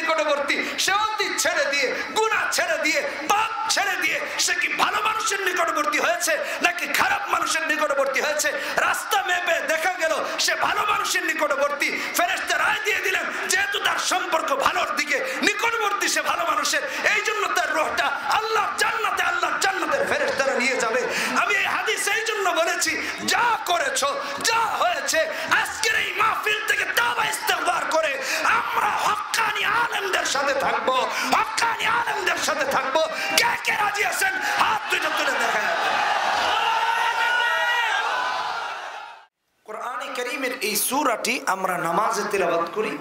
নিকটবর্তী, সে অতীত ছেড়ে দিয়ে, গুনাহ ছেড়ে দিয়ে, পাপ ছেড়ে দিয়ে সে কি ভালো মানুষের নিকটবর্তী হয়েছে নাকি খারাপ মানুষের নিকটবর্তী হয়েছে? রাস্তা মেপে দেখা গেল সে ভালো মানুষের নিকটবর্তী। ফেরেশতা রায় দিয়ে দিলেন যেহেতু তার সম্পর্ক ভালোর দিকে, নিকটবর্তী সে ভালো মানুষের, এই জন্য তার রূহটা আল্লাহর জান্নাতে, আল্লাহর জান্নাতের ফেরেশতারা নিয়ে যাবে। আমি এই হাদিস এই জন্য বলেছি, যা করেছো, যা হয়েছে, আজকের এই মাহফিল থেকে তওবা ইস্তিগফার করে আমরা হক্কানি আলেমদের সাথে থাকবো, হক্কানি আলেমদের সাথে থাকবো। কে কে রাজি আছেন হাত দুটো তুলে দেখান। কোরআনে কারীমের এই সূরাটি আমরা নামাজে তিলাওয়াত করি।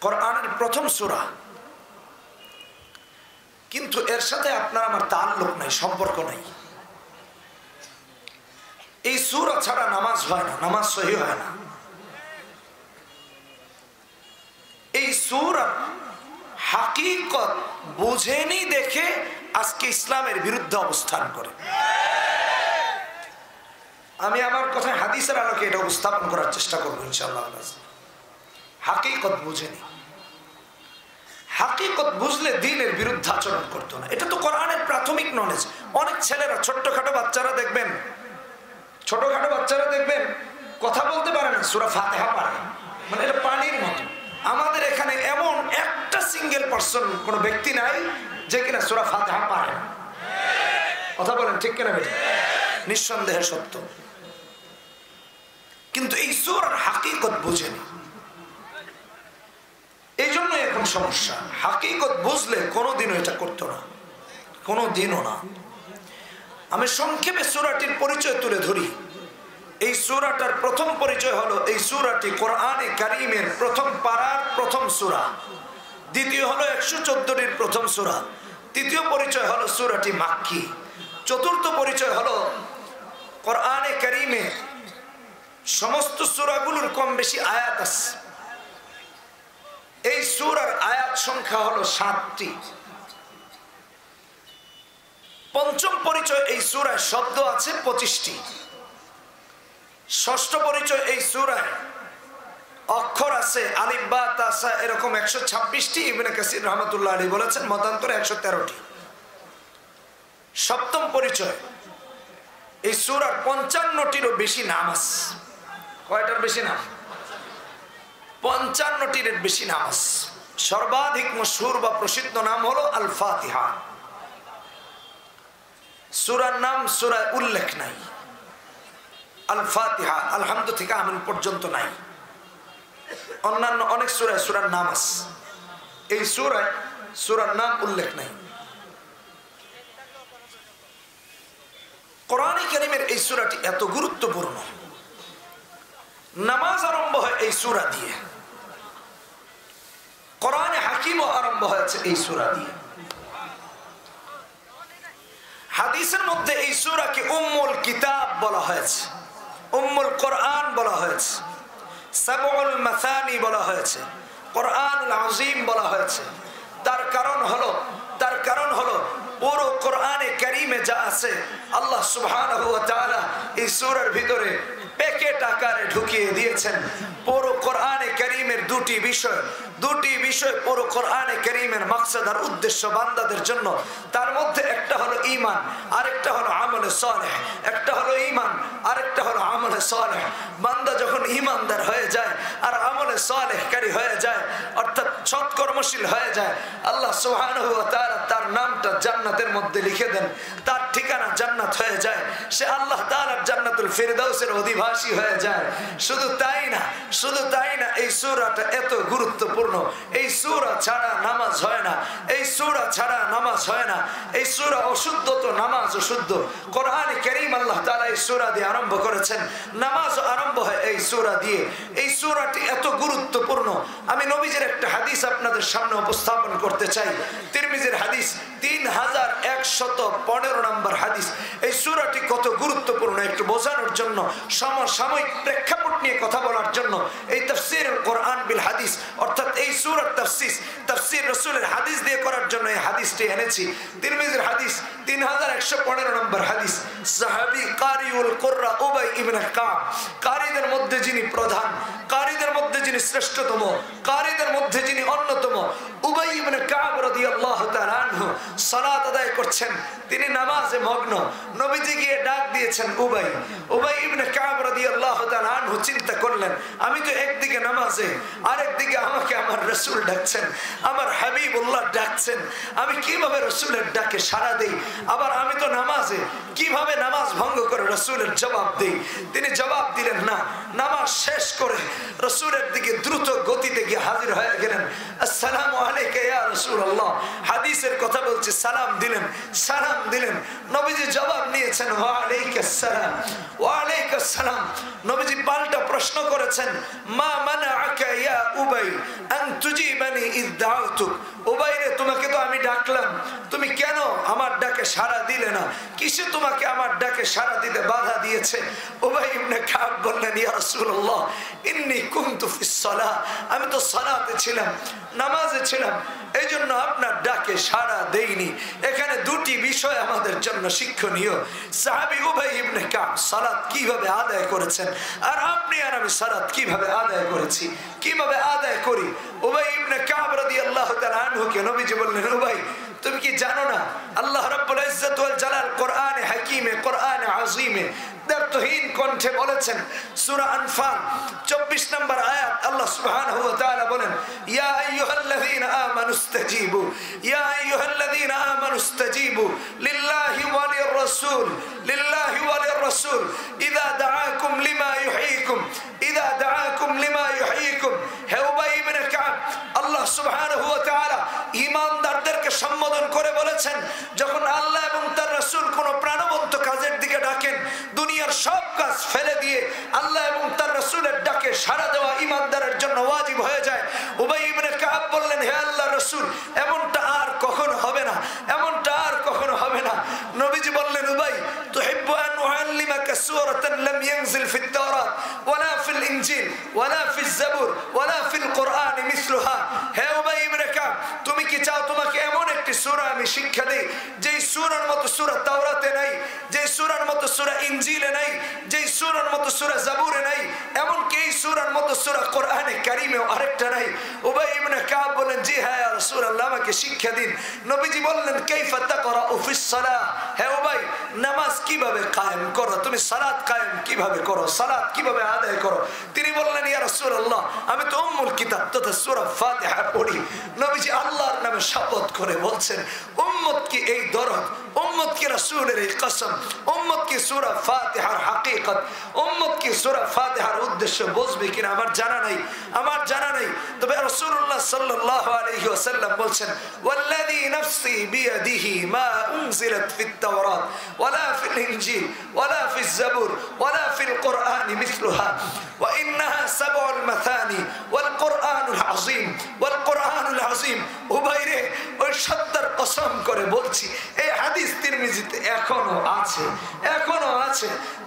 কোরআনের প্রথম সূরা, কিন্তু এর সাথে আপনার আমার তাল্লুক নাই, সম্পর্ক নাই। এই সূরা ছাড়া নামাজ হয় না, নামাজ সহি হয় না। এই সূরা হাকিকত বুঝেনি দেখে আজকে ইসলামের বিরুদ্ধে অবস্থান করে। আমি আমার কথায় হাদিসের আলোকে এটা উপস্থাপন করার চেষ্টা করবো ইনশাআল্লাহ। হাকিকত বুঝেনি, হাকিকত বুঝলে দ্বীনের বিরুদ্ধে আচরণ করতো না। এটা তো কোরআনের প্রাথমিক নলেজ। অনেক ছেলেরা, ছোট্টখাটো বাচ্চারা দেখবেন, ছোটখাটো বাচ্চারা দেখবেন কথা বলতে পারে না, সূরা ফাতিহা পারে, মানে এটা পানির মতো। আমাদের এখানে এমন একটা সিঙ্গেল পার্সন, কোন ব্যক্তি নাই যে কিনা সূরা ফাতিহা পারে না। কথা বলেন ঠিক কিনা বেটা? নিঃসন্দেহে সত্য। কিন্তু এই সূরার হাকিকত বুঝেনি, এই জন্য এখন সমস্যা। হাকিকত বুঝলে কোনোদিনও এটা করতো না, কোনোদিনও না। আমি সংক্ষেপে সূরাটির পরিচয় তুলে ধরি। এই সূরাটার প্রথম পরিচয় হলো, এই সূরাটি কোরআনে কারীমের প্রথম পারার প্রথম সূরা। দ্বিতীয় হলো 114টির প্রথম সূরা। তৃতীয় পরিচয় হলো সূরাটি মাক্কি। চতুর্থ পরিচয় হলো কোরআনে কারীমে সমস্ত সূরাগুলোর কম বেশি আয়াত আছে। এই সূরার আয়াত সংখ্যা হলো 7টি। পঞ্চম পরিচয়, এই সূরায় শব্দ আছে 25টি। ষষ্ঠ পরিচয়, এই সূরায় অক্ষর আছে আলিফ বা তা সা এরকম 126টি। ইবনে কাসির রাহমাতুল্লাহ আলাইহি বলেছেন মতান্তরে 113টি। সপ্তম পরিচয়, এই সূরার 55টিরও বেশি নাম আছে। কয়টার বেশি নাম? 55টির বেশি নাম আছে। সর্বাধিক মশহুর বা প্রসিদ্ধ নাম হলো আল ফাতিহা। সূরার নাম সূরায় উল্লেখ নাই। আল ফাতিহা আলহামদু থেকে আমিন পর্যন্ত নাই। অন্যান্য অনেক সূরায় সূরার নাম আছে, এই সূরায় সূরার নাম উল্লেখ নাই। কোরআনে কারীমের এই সূরাটি এত গুরুত্বপূর্ণ। নামাজ আরম্ভ হয় এই সূরা দিয়ে, কোরআনে হাকিমও আরম্ভ হয়েছে এই সূরা দিয়ে। হাদিসের মধ্যে এই সূরাকে উম্মুল কিতাব বলা হয়েছে, উম্মুল কোরআন বলা হয়েছে, সাবউল মাসানি বলা হয়েছে, কোরআনুল আযীম বলা হয়েছে। তার কারণ হলো পুরো কোরআনে কারীমে যা আছে আল্লাহ সুবহানাহু ওয়া তাআলা এই সূরার ভিতরে প্যাকেট আকারে ঢুকিয়ে দিয়েছেন। পুরো কোরআনে কারীমের দুটি বিষয় পুরো কোরআনে কারীমের মাকসাদ আর উদ্দেশ্য বান্দাদের জন্য। তার মধ্যে একটা হলো ঈমান, আরেকটা হলো আমলে সালেহ। একটা হলো ঈমান, আরেকটা হলো আমলে সালেহ। বান্দা যখন ঈমানদার হয়ে যায় আর আমলে সালেহকারী হয়ে যায়, অর্থাৎ সৎকর্মশীল হয়ে যায়, আল্লাহ সুবহানাহু ওয়া তাআলা তার নামটা জান্নাতের মধ্যে লিখে দেন। তার ঠিকানা জান্নাত হয়ে যায়, সে আল্লাহ তাআলার জান্নাতুল ফিরদাউসের অধিবাসী হয়ে যায়। শুধু তাই না, এই সূরাটা এত গুরুত্বপূর্ণ। এই সূরা ছাড়া নামাজ হয় না, এই সূরা ছাড়া নামাজ হয় না। এই সূরা অশুদ্ধ তো নামাজ অশুদ্ধ। কোরআনে কারীম আল্লাহ তাআলা এই সূরা দিয়ে আরম্ভ করেছেন, নামাজ আরম্ভ হয় এই সূরা দিয়ে। এই সূরাটি এত গুরুত্বপূর্ণ। আমি নবীজির একটা হাদিস আপনাদের সামনে উপস্থাপন করতে চাই। তিরমিজির হাদিস 3115 নম্বর হাদিস। এই সূরাটি কত গুরুত্বপূর্ণ একটু বোঝানোর জন্য, সমসাময়িক প্রেক্ষাপট নিয়ে কথা বলার জন্য এই তাফসীরুল কোরআন বিল হাদিস, অর্থাৎ এই সূরার তাফসীর রাসূলের হাদিস দিয়ে করার জন্য এই হাদিসটি এনেছি। তিরমিজির হাদিস 3115 নম্বর হাদিস। সাহাবী কারিউল কুররা উবাই ইবনে কাব, কারীদের মধ্যে যিনি প্রধান, কারীদের মধ্যে যিনি শ্রেষ্ঠতম, কারীদের মধ্যে যিনি অন্যতম, উবাই ইবনে কাব রাদিয়াল্লাহু তাআলা আনহু সালাত আদায় করছেন, তিনি নামাজে মগ্ন। নবীজি গিয়ে ডাক দিয়েছেন উবাই ইবনে কাব রাদিয়াল্লাহু তাআলা আনহু চিন্তা করলেন, আমি তো একদিকে নামাজে, আরেকদিকে আমাকে আমার রাসূল ডাকছেন, আমার হাবিবুল্লাহ ডাকছেন, আমি কিভাবে রাসূলের ডাকে সাড়া দেই? আবার আমি তো নামাজে, কিভাবে নামাজ ভঙ্গ করে রাসূলের জবাব দেই? তিনি জবাব দিলেন না। নামাজ শেষ করে রাসূলের দিকে দ্রুত গতিতে গিয়ে হাজির হয়ে গেলেন। আসসালামু আলাইকা ইয়া রাসূলুল্লাহ, হাদিসের কথা বলছি। সালাম দিলেন। নবীজি জবাব নিয়েছেন ওয়া আলাইকাস সালাম। নবীজি পাল্টা প্রশ্ন করেছেন, মা মানাআকা ইয়া উবাই আন তুজিবানি ইয দাউতুক। উবাই রে, তোমাকে তো আমি ডাকলাম, তুমি কেন আমার ডাকে সাড়া দিলে না? কিসে তোমাকে আমার ডাকে সাড়া দিতে বাধা দিয়েছে? উবাই ইবনে কাব বললেন, ইয়া রাসূলুল্লাহ, ইন্নী কুনতু ফিস সালাহ, আমি তো সালাতে ছিলাম, নামাজে ছিলাম, এইজন্য আপনার ডাকে সাড়া দেইনি। এখানে দুটি বিষয় আমাদের জন্য শিক্ষণীয়। সাহাবী উবাই ইবনে কাব সালাত কিভাবে আদায় করেছেন, আর আপনি আর আমি সালাত কিভাবে আদায় করেছি, কিভাবে আদায় করি। উবাই ইবনে কাব রাদিয়াল্লাহু তাআলা আনহুকে নবীজি বললেন, উবাই, তুমি কি জানো না আল্লাহ রাব্বুল ইজ্জত ওয়াল জালাল কোরআনে হাকিমে, কোরআনে আযীমে দ্ব্যর্থহীন কণ্ঠে বলেছেন, সূরা আনফাল 24 নম্বর আয়াত, আল্লাহ সুবহানাহু ওয়া তাআলা বলেন, ইয়া আইয়ুহাল্লাযীনা আমানুস্তাজীবু, ইয়া আইয়ুহাল্লাযীনা আমানুস্তাজীবু লিল্লাহি ওয়া লির-রাসূল, লিল্লাহি ওয়া লির-রাসূল ইযা দাআকুম লিমা ইউহয়িকুম, ইযা দাআকুম লিমা ইউহয়িকুম। হে উবাই ইবনে কাব, আল্লাহ সুবহানাহু ওয়া তাআলা ঈমানদারদেরকে সম্বোধন করে বলেছেন, যখন আল্লাহ এবং তার রাসূল কোন প্রাণবন্ত কাজের দিকে ডাকেন, দুনিয়ার সব কাজ ফেলে দিয়ে আল্লাহ এবং তার রাসূলের ডাকে সাড়া দেওয়া ঈমানদারের জন্য ওয়াজিব হয়ে যায়। উবাই ইবনে কাব বললেন, হে আল্লাহর রাসূল, এমনটা আর কখনো হবে না, এমনটা আর কখনো হবে না। নবীজি বললেন, উবাই, তুহিব্বু আন উআল্লিমাকা সূরাতান লাম ইয়ানজিল ফিত তাওরাত ওয়ালা ফিল ইনজিল ওয়ালা ফিজ জাবুর ওয়ালা ফিল কুরআন মিসলুহা। হে উবাই ইবনে কাব, তুমি কি চাও তোমাকে এমন একটি সূরা আমি শিক্ষা দেই, যেই সূরার মতো সূরা তাওরাতে নাই, যেই সূরার মতো সূরা ইনজিলে নাই, যেই সূরার মতো সূরা জাবুরে নাই, এমন কি এই সূরার মতো সূরা কোরআনে কারীমেও আরেকটা নাই? উবাই ইবনে কাব বলেন, জি হ্যাঁ ইয়া রাসূলুল্লাহ, আমাকে শিক্ষা দিন। নবীজি বললেন, কাইফা তাকরাউ ফিস সালাহ, হে উবাই, নামাজ কিভাবে কায়েম করো, তুমি সালাত কায়েম কিভাবে করো, সালাত কিভাবে আদায় করো? তিনি বললেন, ইয়া রাসূলুল্লাহ, আমি তো উম্মুল কিতাব তথা সূরা ফাতিহা পড়ি। নবীজি আল্লাহর নামে শপথ করে বলছেন, উম্মত কি এই দরদ, উম্মত কি রাসূলের এই কসম, উম্মত কি সূরা ফাতিহার হাকিকত, উম্মত কি সূরা ফাতিহার উদ্দেশ্য বুঝবে কিনা আমার জানা নাই। তবে রাসূলুল্লাহ সাল্লাল্লাহু আলাইহি ওয়াসাল্লাম বলছেন, ওয়াল্লাযী নাফসি বিয়াদিহি মা উনজিলাত ফিত তাওরাত ওয়ালা ফিল ইনজিল ওয়ালা ফিজ জাবুর ওয়ালা ফিল কুরআন মিসলুহা ওয়া ইন্নাহা সাবউল মাথানি ওয়াল কুরআনুল আযীম ওয়াল কুরআনুল আযীম। উবাইরে, ওই সত্তার কসম করে বলছি, এই হাদিস তিরমিজিতে এখনো আছে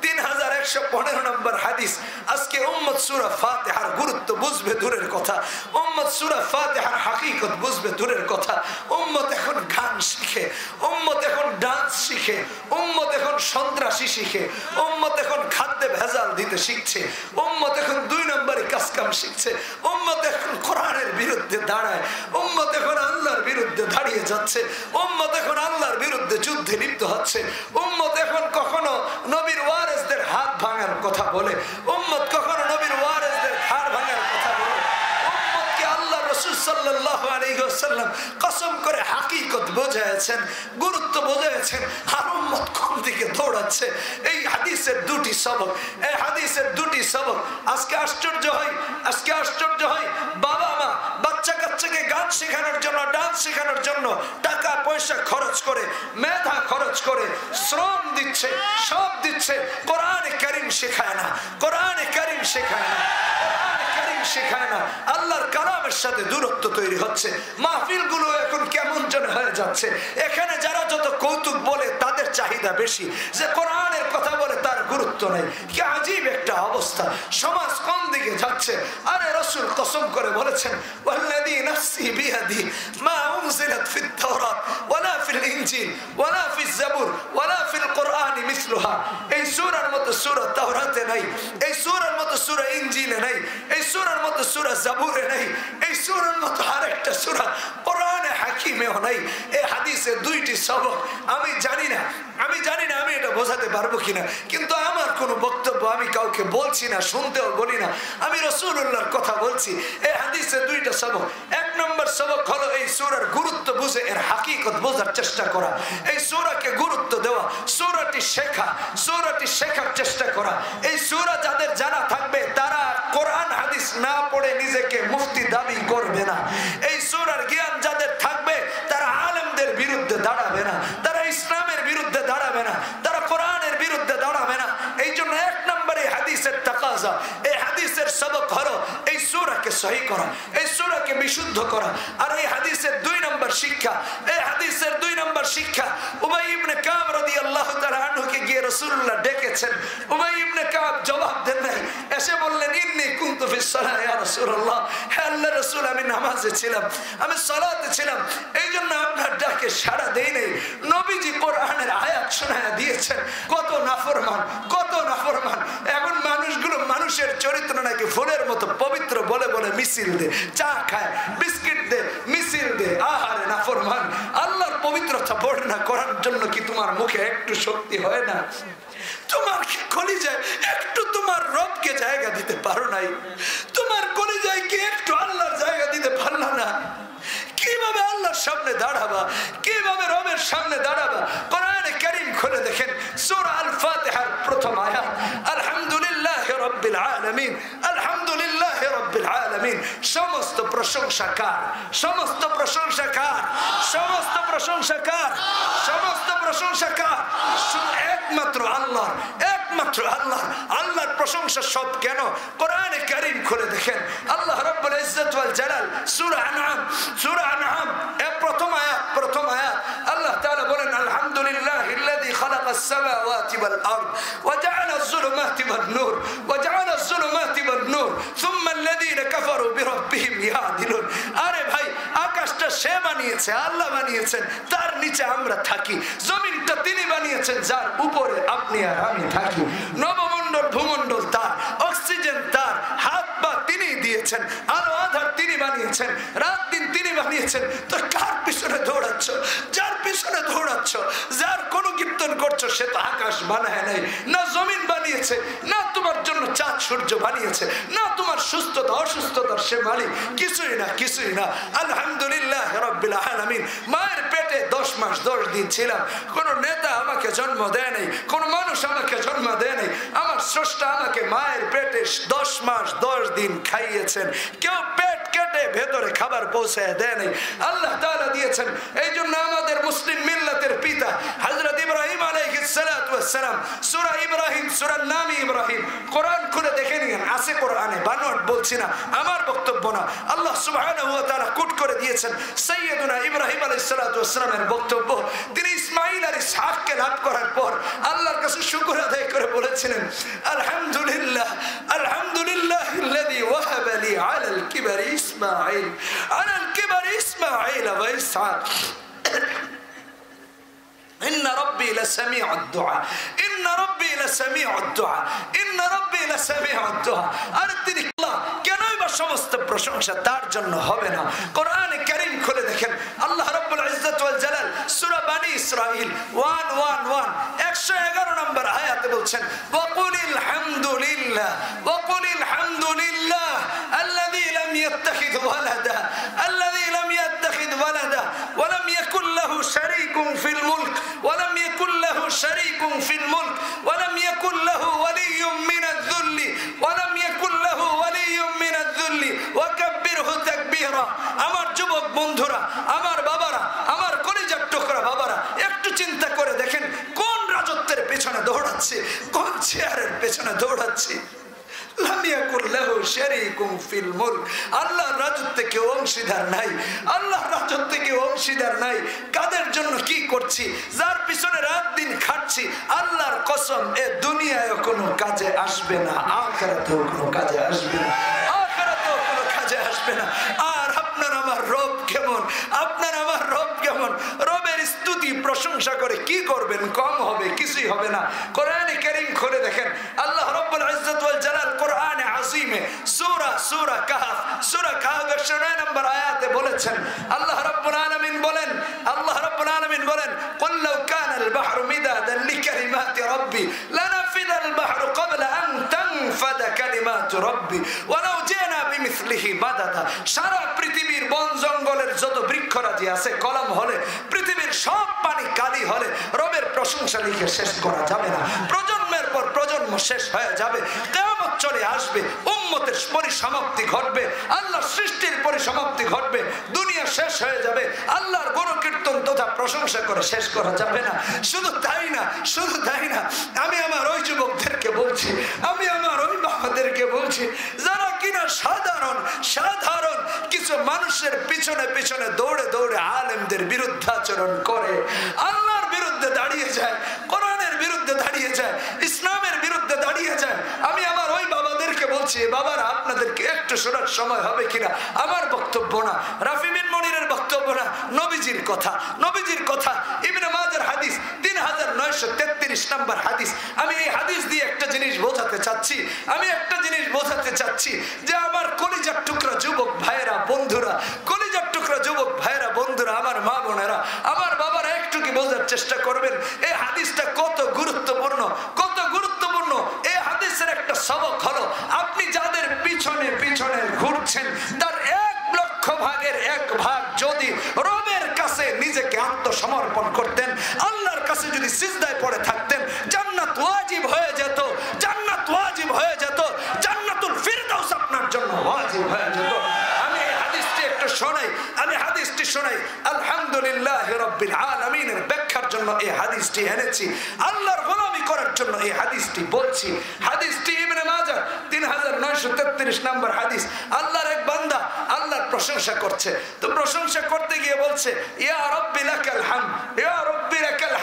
3115 নম্বর হাদিস। আজকে উম্মত সূরা ফাতিহার গুরুত্ব বুঝবে দূরের কথা, উম্মত সূরা ফাতিহার হাকিকত বুঝবে দূরের কথা। উম্মত এখন গান শিখে, উম্মত এখন ডান্স শিখে, উম্মত এখন সন্ত্রাসী শিখে, উম্মত এখন খাদ্যে ভেজাল দিতে শিখছে, উম্মত এখন 2 নম্বরে কাজকাম শিখছে, উম্মত এখন কোরআনের বিরুদ্ধে দাঁড়ায়, উম্মত এখন আল্লাহর বিরুদ্ধে দাঁড়িয়ে যাচ্ছে, উম্মত এখন আল্লাহর বিরুদ্ধে যুদ্ধে লিপ্ত হচ্ছে, উম্মত এখন কখনো নবীর ওয়ারিসদের হাত ভাঙার কথা বলে, উম্মত কখনো নবীর ওয়ারিসদের হাড় ভাঙার কথা বলে। উম্মতকে আল্লাহ রাসূল সাল্লাল্লাহু আলাইহি ওয়াসাল্লাম কসম করে হাকিকত বোঝাচ্ছেন, গুরুত্ব বোঝাচ্ছেন, আর উম্মত কোন দিকে দৌড়াচ্ছে। এই হাদিসের দুটি সবক। আজকে আশ্চর্য হয় বাবা মা বাচ্চা কাচ্চাকে গান শেখানোর জন্য, ডান্স শেখানোর জন্য টাকা পয়সা খরচ করে, মেধা খরচ করে, শ্রম দিচ্ছে, সব দিচ্ছে, কোরআনে কারীম শেখায় না, আল্লাহর কালামের সাথে দূরত্ব তৈরি হচ্ছে। মাহফিলগুলো এখন কেমন যেন হয়ে যাচ্ছে। এখানে যারা যত কৌতুক বলে তাদের চাহিদা বেশি, যে কোরআনের কথা বলে তার গুরুত্ব নেই। কি আজীব একটা অবস্থা, সমাজ কোন দিকে যাচ্ছে। আরে রাসূল কসম করে বলেছেন, ওয়াল্লাযী নাফসি বিয়াদি মা উনজিলাত ফিত তাওরাত ওয়ালা ফিল ইনজিল ওয়ালা ফিজ জাবুর ওয়ালা ফিল কুরআন মিসলুহা। এই সূরার মতো সূরা তাওরাতে নাই, এই সূরার মতো সূরা ইনজিলে নাই, এই সূরার মতো সূরা জাবুরে নাই, এই সূরার মতো আরেকটা সূরা কোরআনে হাকিমেও নাই। এই হাদিসে দুইটি সবক আমি জানি না আমি এটা বোঝাতে পারবো কিনা, কিন্তু আমার কোনো বক্তব্য আমি কাউকে বলছি না, শুনতেও বলি না, আমি রাসূলুল্লাহর কথা বলছি। এই হাদিসে দুইটা সবক। এক নম্বর সবক হলো এই সূরার গুরুত্ব বুঝে এর হাকিকত বোঝার চেষ্টা করা, এই সূরাকে গুরুত্ব দেওয়া, সূরাটি শেখার চেষ্টা করা। এই সূরা যাদের জানা থাকবে তারা কোরআন হাদিস না পড়ে নিজেকে মুফতি দাবি করবে না। এই সূরার জ্ঞান যাদের থাকবে তারা আলেমদের বিরুদ্ধে দাঁড়াবে না, তারা ইসলামের বিরুদ্ধে দাঁড়াবে না, তারা কোরআনের বিরুদ্ধে দাঁড়াবে না। এই জন্য এক নম্বরে হাদিসের তাকাজা, এই হাদিসের সবক হলো এই সূরাকে সহি করা, এই সূরাকে বিশুদ্ধ করা। আর এই হাদিসের দুই নম্বর শিক্ষা, উমাই ইবনে কাব রাদিয়াল্লাহু তাআলা আনহুকে গিয়ে রাসূলুল্লাহ ডেকেছেন। উমাই ইবনে কাব জবাব দেন নাই, এসে বললেন ইন্নী কুনতু ফিস সালাহ ইয়া রাসূলুল্লাহ, হে আল্লাহর রাসূল আমি নামাজে ছিলাম, আমি সালাতে ছিলাম, এইজন্য আপনার ডাকে সাড়া দেই নাই। নবীজি কোরআনের আয়াত শোনায়া দিয়েছেন। কত নাফরমান। এখন মানুষগুলো মানুষের চরিত্র নাকি ফুলের মতো পবিত্র বলে বলে মিছিল দে, চা খায়, বিস্কিট দে, মিছিল দে। আহারে নাফরমান, আল্লাহর পবিত্রতা বর্ণনা করার জন্য কি তোমার মুখে একটু শক্তি হয় না? তোমার কি কলিজায় একটু তোমার রবকে জায়গা দিতে পারো নাই? তোমার কলিজায় কি একটু আল্লাহর জায়গা দিতে পারলা না? কিভাবে আল্লাহর সামনে দাঁড়াবা, কিভাবে রবের সামনে দাঁড়াবা? কোরআনে কারীম খুলে দেখেন, সূরা আল ফাতিহার প্রথম আয়াত, আলহামদুলিল্লাহি রাব্বিল আলামিন, আলহামদুলিল্লাহি রাব্বিল আলামিন। সমস্ত প্রশংসা কার? একমাত্র আল্লাহর, আল্লাহর প্রশংসা সব। কেন? কোরআনে কারীম খুলে দেখেন, আল্লাহ রাব্বুল ইজ্জত ওয়াল জালাল সূরা আনআম এর প্রথম আয়াত আল্লাহ তাআলা বলেন, আলহামদুলিল্লাহিল্লাযী খালাকাস সামাওয়াতি ওয়াল আরদ ওয়া জাআলাজ যুলুমাতি ওয়ান নূর সুম্মা আল্লাযীনা কাফারু বিরাব্বিহিম ইয়াদিলুন। আরে ভাই, আকাশটা সে বানিয়েছে, আল্লাহ বানিয়েছেন, তার নিচে আমরা থাকি। জমিনটা তিনি বানিয়েছেন, যার উপরে আপনি আর আমি থাকি। নবমণ্ডল ভূমণ্ডল তার, অক্সিজেন তার, হাত পা তিনি দিয়েছেন, আলো আধার তিনি বানিয়েছেন, রাত দিন তিনি বানিয়েছেন। তো কার পিছনে দৌড়াচ্ছ? যার পিছনে দৌড়াচ্ছ, যার কোন কীর্তন করছো, সে তো আকাশ বানায় নাই, না জমিন বানিয়েছে, না তোমার জন্য চাঁদ সূর্য বানিয়েছে, না তোমার সুস্থতা অসুস্থতার সে মালিক, কিছুই না। আলহামদুলিল্লাহ রাব্বিল আলামিন। মায়ের পেটে 10 মাস 10 দিন ছিলাম। কোন নেতা আমাকে জন্ম দেয় নাই, কোন মানুষ আমাকে জন্ম দেয় নাই। আমার স্রষ্টা আমাকে মায়ের পেটে 10 মাস 10 দিন খাইয়েছেন। কেউ পেট কেটে ভেতরে খাবার পৌঁছায় দেয় নাই, আল্লাহ তাআলা দিয়েছেন। এই জন্য আমাদের মুসলিম মিল্লাতের পিতা হযরত ইব্রাহিম আলাইহিস সালাতু ওয়াস সালাম, সূরা ইব্রাহিম, সূরার নাম ইব্রাহিম, কোরআন খুলে দেখে নিন, আছে কোরআনে, বানোয়াট বলছি না, আমার বক্তব্য না। আল্লাহ সুবহানাহু ওয়া তাআলা কোট করে দিয়েছেন সাইয়্যিদুনা ইব্রাহিম আলাইহিস সালাতু ওয়াস সালামের বক্তব্য। তিনি ইসমাঈল আর ইসহাককে লাভ করার পর আল্লাহর কাছে শুকর আদায় করে বলেছিলেন, আলহামদুলিল্লাহিল্লাযী ওয়াহাবা লি আলাল কিবারি ইসমাঈল ওয়া ইসহাক إن ربي لسميع الدعاء আর তিনি আল্লাহ কেনই বা সমস্ত প্রশংসা তার জন্য হবে না? কোরআনে কারীম খুলে দেখেন, আল্লাহ রাব্বুল ইজ্জত ওয়াল জালাল সূরা বানি ইসরাঈল 111 নম্বর আয়াতে বলছেন, ওয়াকুলিল হামদুলিল্লাহ আল্লাযী লাম ইয়াত্তাখিয ওয়ালাদা ওয়া লাম ইয়াকুল লাহু শারীকুন ফিল মুলক ولم يكن له شريك في الملك ولم يكن له ولي من الذل وكبره تكبيرا। আমার যুবক বন্ধুরা, আমার বাবারা, আমার কলিজার টুকরা বাবারা, একটু চিন্তা করে দেখেন কোন রাজত্বের পেছনে দৌড়াচ্ছি, কোন চেয়ারের পেছনে দৌড়াচ্ছি। লাম ইয়াকুল লাহু শারীকুন ফিল মুলক, আল্লাহর রাজত্বে কেউ অংশীদার নাই, আল্লাহর রাজত্বে কেউ অংশীদার নাই। কাদের জন্য কি করছি? যার পিছনে রাত দিন খাটছি, আল্লাহর কসম এ দুনিয়ায় কোনো কাজে আসবে না, আখিরাতেও কোনো কাজে আসবে না, আর আপনার আমার রব কেমন, রবের স্তুতি স্তুতি প্রশংসা করে কি করবেন? কম হবে, কিছুই হবে না। কোরআনে কারীম খুলে দেখেন, আল্লাহ রাব্বুল ইজ্জত ওয়াল জালাল কোরআনে আযীমে সূরা কাহফ 9 নম্বর আয়াতে বলেছেন, আল্লাহ রাব্বুল আলামিন বলেন কুল লাউ কানা আল বাহরু মিদাদান লিকালিমাতি রাব্বি লানাফিদা আল বাহরু ক্বাবলা আন তানফাদা কালিমাতু রাব্বি ওয়ালাউ জিনা বিমিসলিহি মাদাদা। সারা পৃথিবীর বন জঙ্গলের যত বৃক্ষরাজি আছে, কলম হলে, পৃথিবীর সব পানি কালি হলে রবের প্রশংসা লিখে শেষ করা যাবে না। প্রজন্মের পর প্রজন্ম শেষ হয়ে যাবে, কিয়ামত চলে আসবে, উম্মতের পরিসমাপ্তি ঘটবে, আল্লাহর সৃষ্টির পরিসমাপ্তি ঘটবে, দুনিয়া শেষ হয়ে যাবে, আল্লাহর গুণকীর্তন তথা প্রশংসা করে শেষ করা যাবে না। শুধু তাই না, আমি আমার ওই যুবকদেরকে বলছি, আমি আমার ওই বাবাদেরকে বলছি, যারা কিনা সাধারণ কিছু মানুষের পিছনে দৌড়ে আলেমদের বিরুদ্ধাচরণ করে, আল্লাহর বিরুদ্ধে দাঁড়িয়ে যায়, কোরআনের বিরুদ্ধে দাঁড়িয়ে যায়, ইসলামের বিরুদ্ধে দাঁড়িয়ে যায়। আমি আমার ওই বাবাদেরকে বলছি, বাবারা আপনাদেরকে একটু শোনার সময় হবে কিনা? আমার বক্তব্য না, রাফি বিন মনিরের বক্তব্য না, নবীজির কথা, ইবনে মাজার হাদিস 3933 নম্বর হাদিস। আমি এই হাদিস দিয়ে একটা জিনিস বোঝাতে চাচ্ছি যে আমার কলিজার টুকরা যুবক ভাইয়েরা বন্ধুরা, আমার মা বোনেরা, আমার বাবারা, একটু কি বোঝার চেষ্টা করবেন এই হাদিসটা কত গুরুত্বপূর্ণ। এই হাদিসের একটা সবক হলো, আপনি যাদের পিছনে ঘুরছেন তার 1,00,000 ভাগের 1 ভাগ যদি রবের কাছে নিজেকে আত্মসমর্পণ করতেন, আল্লাহর কাছে যদি সিজদায় পড়ে থাকতেন, জান্নাত ওয়াজিব হয়ে যেত, জান্নাতুল ফিরদাউস আপনার জন্য ওয়াজিব হয়ে যেত। আমি হাদিসটি শোনাই আলহামদুলিল্লাহ রাব্বিল আলামিনের ব্যাখ্যার জন্য এই হাদিসটি এনেছি, আল্লাহর গোলামি করার জন্য এই হাদিসটি বলছি। হাদিসটি ইবনে মাজাহ 3933 নম্বর হাদিস। আল্লাহর এক বান্দা আল্লাহর প্রশংসা করছে, তো প্রশংসা করতে গিয়ে বলছে, ইয়া রাব্বি লাকাল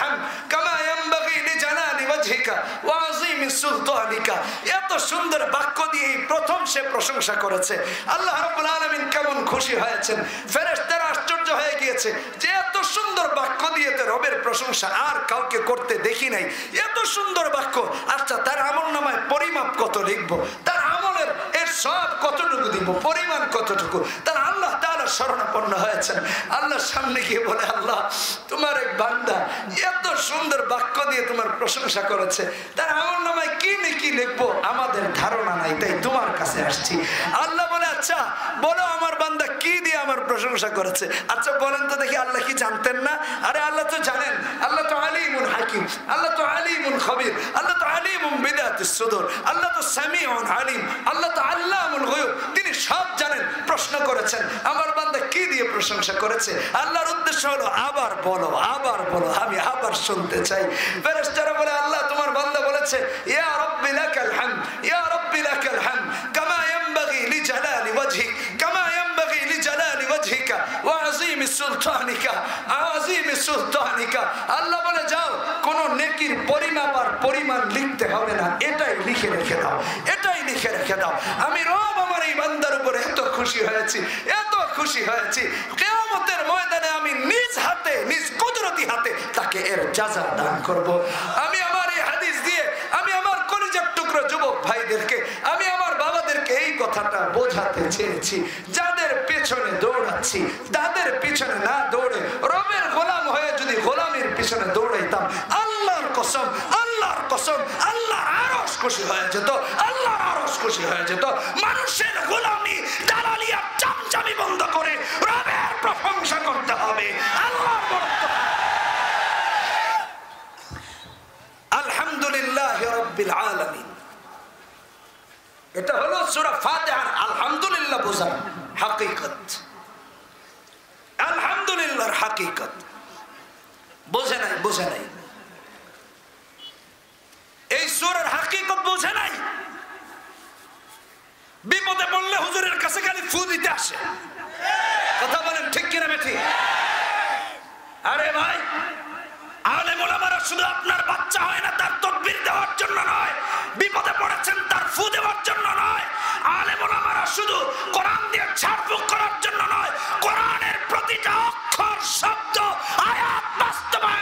হামদ কামা ইয়ানবাগি লিজালালি ওয়াজহিকা ওয়া আযীমি সুলতানিকা। এত সুন্দর বাক্য দিয়ে প্রথম সে প্রশংসা করেছে। আল্লাহ রাব্বুল আলামিন কেমন খুশি হয়েছেন, ফেরেশতারা আশ্চর্য হয়ে গিয়েছে যে এত সুন্দর বাক্য দিয়ে রবের প্রশংসা আর কাউকে করতে দেখি নাই। এত সুন্দর বাক্য, আচ্ছা তার আমলনামায় পরিমাপ কত লিখবো, তার আমলের এর সব কতটুকু দিব, পরিমাণ কতটুকু? তার আল্লাহ তাআলা শরণাপন্ন হয়েছেন, আল্লাহর সামনে গিয়ে বলে, আল্লাহ তোমার এক বান্দা এত সুন্দর বাক্য দিয়ে তোমার প্রশংসা করেছে, তার আমলনামায় কি নেকি লিখবো আমাদের ধারণা নাই, তাই তোমার কাছে আসছি। আল্লাহ বলে, আচ্ছা বলো আমার বান্দা কি দিয়ে আমার প্রশংসা করেছে, আচ্ছা বলেন তো দেখি। আল্লাহ কি জানতেন না? আরে আল্লাহ তো জানেন, আল্লাহ তো আলিমুন হাকিম, আল্লাহ তো আলিমুন খবীর, আল্লাহ তো আলিমুন বিদাতিস সুদূর, আল্লাহ তো সামিউন আলিম, আল্লাহ তো আল্লামুল গায়ব, তিনি সব জানেন। প্রশ্ন করেছেন আমার বান্দা কি দিয়ে প্রশংসা করেছে, আল্লাহর উদ্দেশ্য হলো আবার বলো, আমি আবার শুনতে চাই। ফেরেশতারা বলে, আল্লাহ তোমার বান্দা বলেছে, ইয়া রাব্বি লাকাল হামদ কামা ইয়ানবাগি লিজালালি ওয়াজহিক ওয়া আযীমি সুলতানিকা। আল্লাহ বলে, যাও, কোন নেকির পরিমাপ আর পরিমাণ লিখতে হবে না, এটাই লিখে রেখে দাও। আমি রব আমার এই বান্দার উপর এত খুশি হয়েছি, কিয়ামতের ময়দানে আমি নিজ হাতে, নিজ কুদরতি হাতে তাকে এর জাযা দান করব। আমি আমার এই হাদিস দিয়ে আমি আমার কলিজার টুকরো যুবক ভাইদেরকে, আমি আমার বাবাদেরকে এই কথাটা বোঝাতে চেয়েছি, যাদের পেছনে দৌড়াচ্ছি তাদের পিছনে না দৌড়ে রবের গোলাম হয়ে যদি গোলামের পিছনে দৌড়াইতাম, আল্লাহর কসম আল্লাহ আরশ খুশি হয়ে যেত। মানুষের গোলামি, দালালিয়া, চামচামি বন্ধ করে রবের প্রশংসা করতে হবে। আলহামদুলিল্লাহ রাব্বিল আলামিন। এটা হলো সূরা ফাতিহার আলহামদুলিল্লাহ বোঝার হাকিকত। আলহামদুলিল্লাহর হাকিকত বোঝে নাই, এই সূরার হাকিকত বোঝে নাই। বিপদে পড়লে হুজুরের কাছে খালি ফু দিতে আসে। কথা বলেন ঠিক কিনা বেঠি? আরে ভাই, আলেম ওলামারা শুধু আপনার বাচ্চা হয় না তার তাকবীর দেওয়ার জন্য নয়, বিপদে পড়েছেন তার ফু দেওয়ার জন্য নয়। আলেম ওলামারা শুধু কোরআন দিয়ে ঝাড়ফুঁক করার জন্য নয়, কোরআনের প্রতিটা অক্ষর, শব্দ, আয়াত বাস্তবায়ন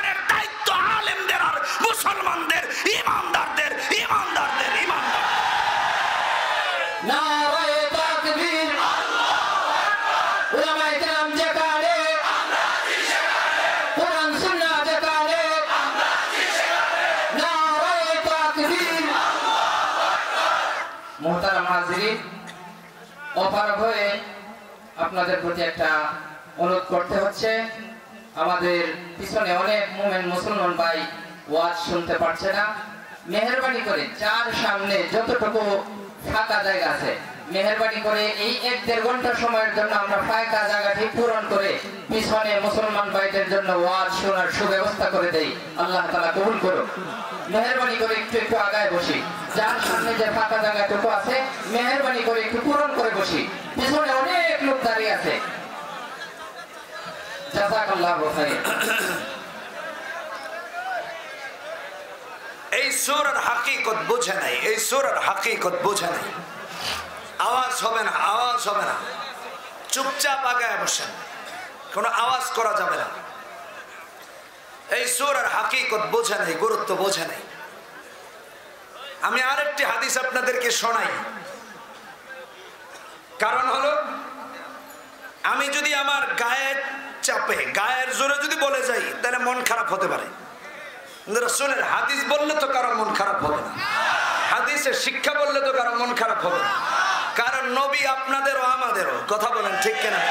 অপারগ হয়ে আপনাদের প্রতি একটা অনুরোধ করতে হচ্ছে। আমাদের পিছনে অনেক মুমিন মুসলমান ভাই ওয়াজ শুনতে পারছে না, মেহেরবানি করে যার সামনে যতটুকু ফাঁকা জায়গা আছে মেহেরবানি করে এই 1-1.5 ঘন্টা সময়ের জন্য আমরা ফাঁকা জায়গাটি পূরণ করে পিছনে মুসলমান ভাইদের জন্য ওয়াজ শোনার সুব্যবস্থা করে দেই। আল্লাহ তাআলা কবুল করুন। মেহেরবানি করে একটু আগায় বসি, যার সামনে যে ফাঁকা জায়গাটুকু আছে মেহেরবানি করে একটু পূরণ করে বসি, পিছনে অনেক লোক দাঁড়িয়ে আছে। জাযাকাল্লাহু খাইর। এই সূরার হাকিকত বোঝে নাই, এই সূরার হাকিকত বোঝে নাই। আওয়াজ হবে না, আওয়াজ হবে না, চুপচাপ আগায় বসেন, কোনো আওয়াজ করা যাবে না। এই সূরার হাকিকত বোঝে নাই, গুরুত্ব বোঝে নাই। আমি আরেকটি হাদিস আপনাদেরকে শোনাই। কারণ হলো আমি যদি আমার গায়ের চাপে গায়ের জোরে যদি বলে যাই তাহলে মন খারাপ হতে পারে। রাসূলের হাদিস বললে তো কারো মন খারাপ হবে না, হাদিসের শিক্ষা বললে তো কারো মন খারাপ হবে না, কারণ নবী আপনাদেরও আমাদেরও। কথা বলেন ঠিক কিনা?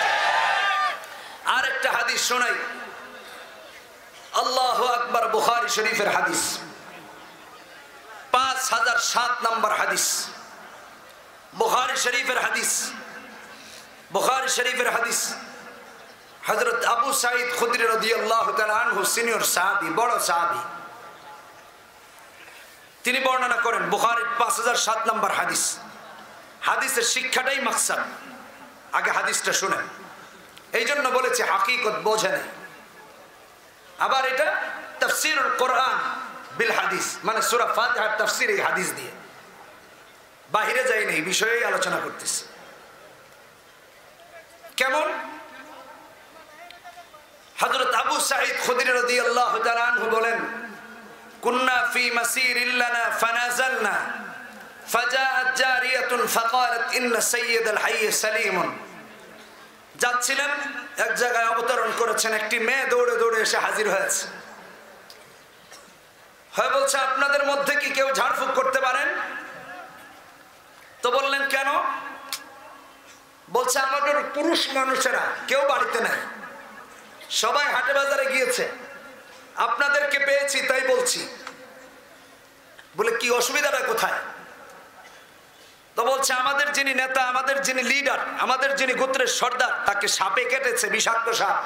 আরেকটা হাদিস শোনাই, আল্লাহু আকবার, বুখারী শরীফের হাদিস, 5007 নম্বর হাদিস, বুখারী শরীফের হাদিস, বুখারী শরীফের হাদিস। হযরত আবু সাঈদ খুদরি রাদিয়াল্লাহু তাআলা আনহু সিনিয়র সাহাবী, বড় সাহাবী, তিনি বর্ণনা করেন বুখারীর 5007 নম্বর হাদিস। হাদিসের শিক্ষাটাই মাকসাদ, আগে হাদিসটা শুনেন। এই জন্য বলেছে হাকিকত বোঝে নাই। আবার এটা তাফসীরুল কোরআন বিল হাদিস, মানে সূরা ফাতিহার তাফসীর এই হাদিস দিয়ে, বাহিরে যাই নাই, বিষয়েই আলোচনা করতেছে। কেমন? হযরত আবু সাঈদ খুদরি রাদিয়াল্লাহু তাআলা আনহু বলেন, কুন্না ফি মাসিরিন লানা ফানাজালনা ফাজাআত জারিয়াতুন ফাকালাত ইন্না সাইয়্যিদাল হাইয়্য সালীমুন। যাচ্ছিলেন, এক জায়গায় অবতরণ করেছেন, একটি মেয়ে দৌড়ে দৌড়ে এসে হাজির হয়েছে। হয় বলছে, আপনাদের মধ্যে কি কেউ ঝাড়ফুঁক করতে পারেন? তো বললেন কেন? বলছে, আমাদের পুরুষ মানুষেরা কেউ বাড়িতে নাই, সবাই হাটে বাজারে গিয়েছে, আপনাদেরকে পেয়েছি তাই বলছি। বলে, কি অসুবিধাটা কোথায়? তো বলছে, আমাদের যিনি নেতা, আমাদের যিনি লিডার, আমাদের যিনি গোত্রের সর্দার, তাকে সাপে কেটেছে, বিষাক্ত সাপ,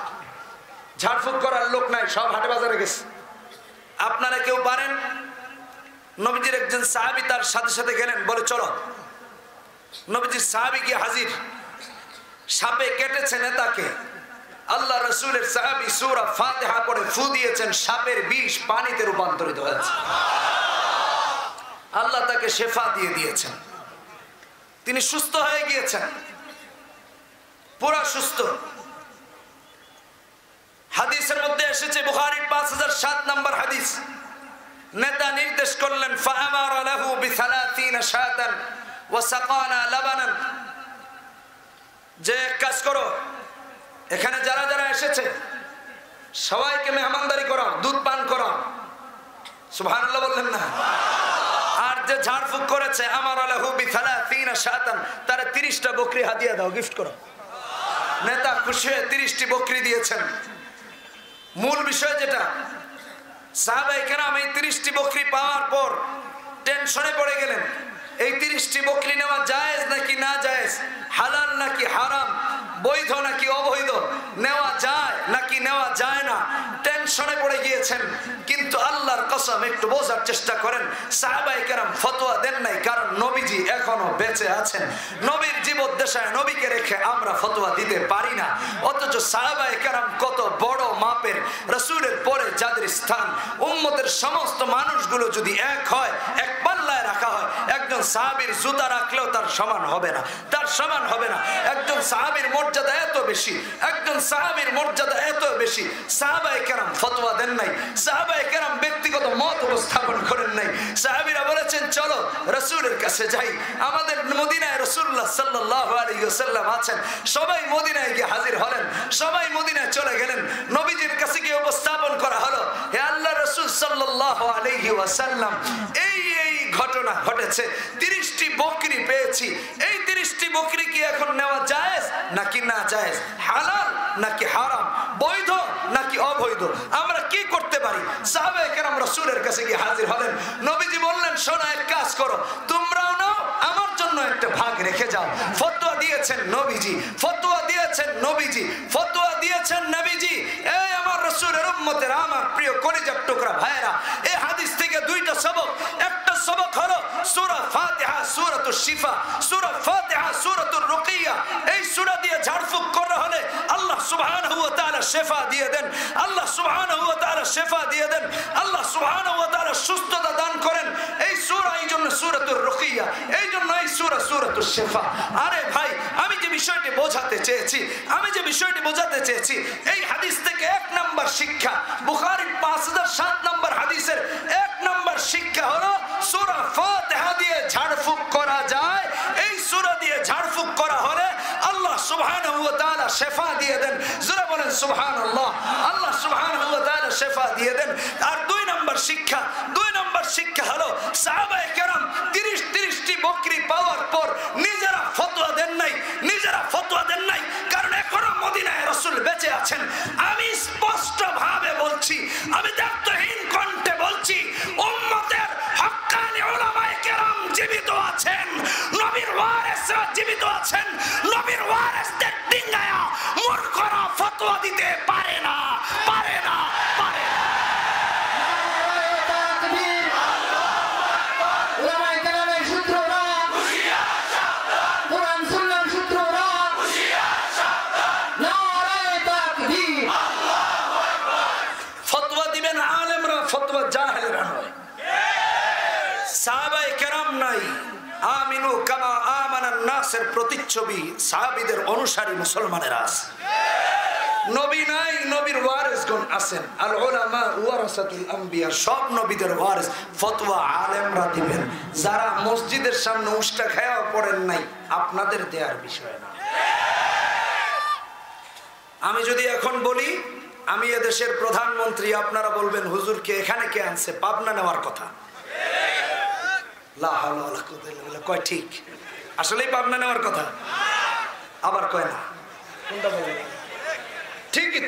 ঝাড়ফুঁক করার লোক নাই, সব হাটে বাজারে গেছে, আপনারা কেউ পারেন? নবীজির একজন সাহাবী তার সাথে সাথে গেলেন, বলে চলো। নবীজির সাহাবী গিয়ে হাজির, সাপে কেটেছে নেতাকে। আল্লাহ রাসূলের সাহাবী সূরা ফাতিহা পড়ে ফু দিয়েছেন, সাপের বিষ পানিতে রূপান্তরিত হয়েছে। আল্লাহ তাকে শেফা দিয়ে দিয়েছেন, তিনি সুস্থ হয়ে গিয়েছেন, পুরা সুস্থ। হাদিসের মধ্যে এসেছে, বুখারীর 5007 নম্বর হাদিস, নেতা নির্দেশ করলেন, ফাআমারা লাহু বি30 শাতান ওয়া সাকানা লাবানান, যে কাজ করো, এখানে যারা যারা এসেছে সবাইকে মেহমানদারি করাও, দুধ পান করাও। সুবহানাল্লাহ বললেন না? আর যে ঝাড়ফুঁক করেছে, আমারা লাহু বি30 শাতান, তার 30টা বকরি হাদিয়া দাও, গিফট করো। নেতা খুশি হয়ে 30টি বকরি দিয়েছেন। মূল বিষয় যেটা, সাহাবায়ে কেরাম এই 30টি বকরি পাওয়ার পর টেনশনে পড়ে গেলেন, এই 30টি বকরি নেওয়া জায়েজ নাকি না জায়েজ, হালাল নাকি হারাম, বৈধ নাকি অবৈধ, নেওয়া যায় নাকি নেওয়া যায় না, টেনশনে পড়ে গিয়েছেন। কিন্তু আল্লাহর কসম, একটু বোঝার চেষ্টা করেন, সাহাবায়ে কেরাম ফতোয়া দেন নাই, কারণ নবীজি এখনো বেঁচে আছেন। নবীর জীবদ্দশায় নবীকে রেখে আমরা ফতোয়া দিতে পারি না। অথচ সাহাবায়ে কেরাম কত বড় মাপের, রাসূলের পরে যাদের স্থান, উম্মতের সমস্ত মানুষগুলো যদি এক হয়, এক পাল্লায় রাখা হয়, একজন সাহাবীর জুতা রাখলেও তার সমান হবে না, তার সমান হবে না। একজন সাহাবীর মর্যাদা এত বেশি, একজন সাহাবীর মর্যাদা এত বেশি। সাহাবায়ে কেরাম ফতোয়া দেন নাই, সাহাবায়ে কেরাম ব্যক্তিগত মত উপস্থাপন করেন নাই। সাহাবীরা বলেছেন, চলো রাসূলের কাছে যাই, আমাদের মদিনায় রাসূলুল্লাহ সাল্লাল্লাহু আলাইহি ওয়াসাল্লাম আছেন। সবাই মদিনায় গিয়ে হাজির হলেন, সবাই মদিনায় চলে গেলেন। নবীজির কাছে গিয়ে উপস্থাপন করা হলো, হে আল্লাহর রাসূল সাল্লাল্লাহু আলাইহি ওয়াসাল্লাম এই ঘটনা ঘটেছে, 30টি বকরি পেয়েছি, এই 30টি বকরি কি এখন নেওয়া জায়েজ নাকি না জায়েজ, হালাল নাকি হারাম, বৈধ নাকি অবৈধ, আমরা কি করতে পারি? সাহাবায়ে কেরাম রাসূলের কাছে গিয়ে হাজির হলেন। নবীজি বললেন, শোনো, এক কাজ করো, তোমরাও নাও, আমার জন্য একটা ভাগ রেখে যাও। ফতোয়া দিয়েছেন নবীজি, ফতোয়া দিয়েছেন নবীজি, ফতোয়া দিয়েছেন নবীজি। এই আমার রাসূলের উম্মতেরা, আমার প্রিয় কলিজার টুকরা ভাইরা, এই হাদিস থেকে দুইটা সবক। একটা সবক হলো সূরা ফাতিহা, সূরাতুশ শিফা, সূরা ফাতিহা, সূরাতুর রুকিয়া, এই সূরা দিয়ে ঝাড়ফুঁক করা হলে আল্লাহ সুবহানাহু ওয়া তাআলা শিফা দিয়ে দেন, আল্লাহ সুবহানাহু ওয়া তাআলা শিফা দিয়ে দেন, আল্লাহ সুবহানাহু ওয়া তাআলা সুস্থতা দান করেন। এই সূরা, এই জন্য সূরাতুর রুকিয়া, এই জন্য এই সূরা সূরাতুশ শিফা। আরে ভাই, আমি যে বিষয়টি বোঝাতে চেয়েছি, এই হাদিস থেকে 1 নাম্বার শিক্ষা, বুখারীর 5007 নম্বর হাদিসের 1 নাম্বার শিক্ষা হলো সূরা ফাতিহা দিয়ে ঝাড়ফুঁক করা যায়। এই সূরা দিয়ে ঝাড়ফুঁক করা হলে আল্লাহ সুবহানাহু ওয়া তাআলা শিফা দিয়ে দেন। যারা বলেন সুবহানাল্লাহ, আল্লাহ সুবহানাহু ওয়া তাআলা শিফা দিয়ে দেন। আর 2 নাম্বার শিক্ষা হলো সাহাবায়ে কেরাম 30টি বকরি পাওয়ার পর নিজেরা ফতোয়া দেন নাই, কারণ এখনো মদিনায় রাসূল বেঁচে আছেন। আমি স্পষ্ট ভাবে বলছি, আমি দায়িত্বহীন কণ্ঠে বলছি, উম্মতের হক্কানি উলামায়ে কেরাম জীবিত আছেন, নবীর ওয়ারিসরা জীবিত আছেন। নবীর ওয়ারিসদের ডিঙ্গায়া মূর্খরা ফতোয়া দিতে পারে না। সাহাবায়ে কেরাম নাই, আমিনু কামা আমানান নাসের প্রতিচ্ছবি সাহাবীদের অনুসারী মুসলমানেরা আছে। নবী নাই, নবীর ওয়ারিসগণ আছেন। আল উলামা ওয়ারাসাতুল আম্বিয়া, সব নবীদের ওয়ারিস। ফতোয়া আলেমরা দিবেন। যারা মসজিদের সামনে উষ্টা খায়াও পড়েন নাই, আপনাদের দেয়ার বিষয় না। আমি যদি এখন বলি আমি এদেশের প্রধানমন্ত্রী, আপনারা বলবেন হুজুরকে এখানে কে আনছে? পাবনা নেওয়ার কথা। কয় ঠিক, আসলেই পাবনা নেওয়ার কথা, আবার কয় না। কোনটা বলবেন? ঠিকই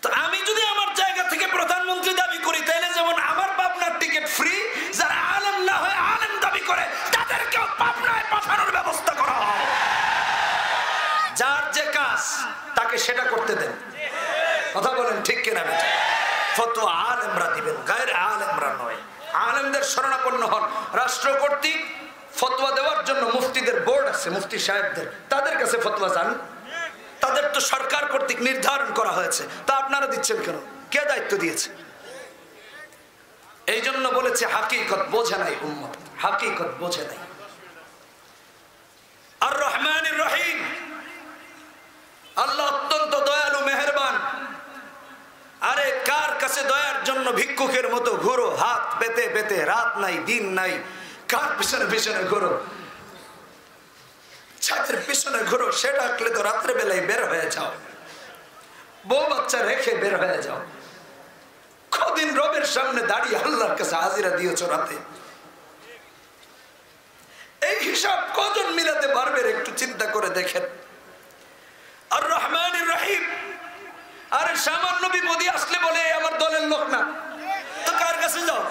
তো আমি যদি আমার জায়গা থেকে প্রধানমন্ত্রী দাবি করি, তাহলে যেমন আমার পাবনার টিকিট ফ্রি, যারা আলেম না হয় আলেম দাবি করে তাদেরকেও পাবনায় পাঠানোর ব্যবস্থা করা হয়। যার যে কাজ তাকে সেটা করতে দেন। কথা বলেন ঠিক কিনা? ফতোয়া আলেমরা দিবেন, গায়রে আলেমরা নয়। আলেমদের শরণাপন্ন হন। রাষ্ট্র কর্তৃক ফতোয়া দেওয়ার জন্য মুফতিদের বোর্ড আছে, মুফতি সাহেবদের, তাদের কাছে ফতোয়া চান। তাদের তো সরকার কর্তৃক নির্ধারণ করা হয়েছে, তা আপনারা দিচ্ছেন কেন? কে দায়িত্ব দিয়েছে? এই জন্য বলেছে হাকিকত বোঝে নাই উম্মত, হাকিকত বোঝে নাই। আর রহমানির রহিম, আল্লাহ অত্যন্ত দয়ালু মেহেরবান। আরে কার কাছে দয়ার জন্য ভিক্ষুকের মতো ঘুরো, হাত পেতে পেতে, রাত নাই দিন নাই, কার পিছনে পিছনে ঘুরো? ছাদের পিছনে ঘুরো, সে ডাকলে তো রাত্রে বেলায় বের হয়ে যাও, বউ বাচ্চা রেখে বের হয়ে যাও। কদিন রবের সামনে দাঁড়িয়ে আল্লাহর কাছে হাজিরা দিয়েছো রাতে? এই হিসাব কজন মিলাতে পারবেন? একটু চিন্তা করে দেখেন। আর রহমানির রহিম, আরে সামান্য বিপদে আসলে বলে আমার দলের লোক না, তো কার কাছে যাও?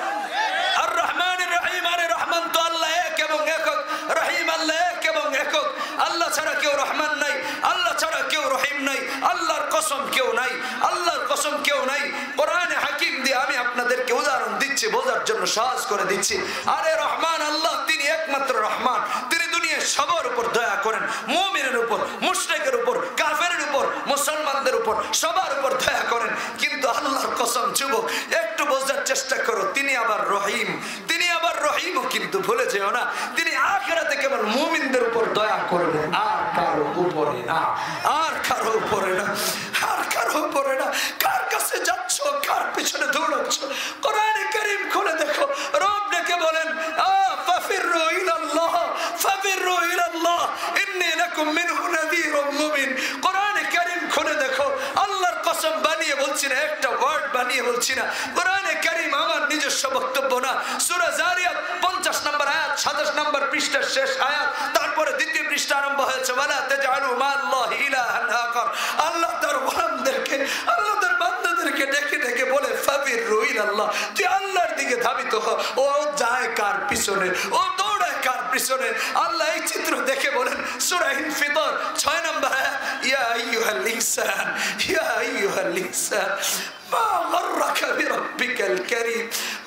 আর রহমানির রহিম, আরে রহমান তো আল্লাহ এক এবং একক, রহিম আল্লাহ এক এবং একক। আল্লাহ ছাড়া কেউ রহমান নাই, আল্লাহ ছাড়া কেউ রহিম নাই, আল্লাহর কসম কেউ নাই, আল্লাহর কসম কেউ নাই। কোরআনে হাকিম দিয়ে আমি আপনাদেরকে উদাহরণ দিচ্ছি, বোঝার জন্য সহজ করে দিচ্ছি। আরে রহমান আল্লাহ, তিনি একমাত্র রহমান। তিনি দুনিয়ার সবার উপর দয়া করেন, মুমিনের উপর, মুশরিকের উপর, কাফেরের উপর, মুসলমানদের উপর, সবার উপর দয়া করেন। কিন্তু আল্লাহর কসম যুবক, একটু বোঝার চেষ্টা করো, তিনি আবার রহিম, তিনি আবার রহিমও কিন্তু ভুলে যেও না, তিনি আখিরাতে কেবল মুমিনদের উপর দয়া করবেন, আর কারো উপরে না, আর কারো উপরে না, আর কারো উপরে না। কার কাছে যাচ্ছ, কার পিছনে দৌড়াচ্ছ? কোরআনে কারীম খুলে দেখো, রব ডেকে বলেন ফাফিরু ইলাল্লাহ, ফাফিরু ইলাল্লাহ, ইন্নী লাকুম মিনহু নাযীরুম মুবিন। কোরআনে কারীম খুলে দেখো, আল্লাহর কসম বানিয়ে বলছি না, একটা করছি না, কোরআনে কারীম আমার নিজস্ব বক্তব্য না। সূরা জারিয়াত 50 নম্বর আয়াত 27 নম্বর পৃষ্ঠার শেষ আয়াত, তারপরে দ্বিতীয় পৃষ্ঠা আরম্ভ হয়েছে ওয়ালা তাজআলু মাআল্লাহি ইলাহান আখার। আল্লাহ তার গোলামদেরকে, আল্লাহ তার বান্দাদেরকে ডেকে ডেকে বলে ফাবিরু ইলাল্লাহ, তুই আল্লাহর দিকে ধাবিত হ। ও যায় কার পিছনে, ও দৌড়ায় কার পিছনে? আল্লাহ এই চিত্র দেখে বলেন সূরা ইনফিতার 6 নম্বর আয়াত, ইয়া আইয়ুহাল ইনসান, ইয়া আইয়ুহাল ইনসান মা গাররাকা বিরাব্বিকাল কারীম,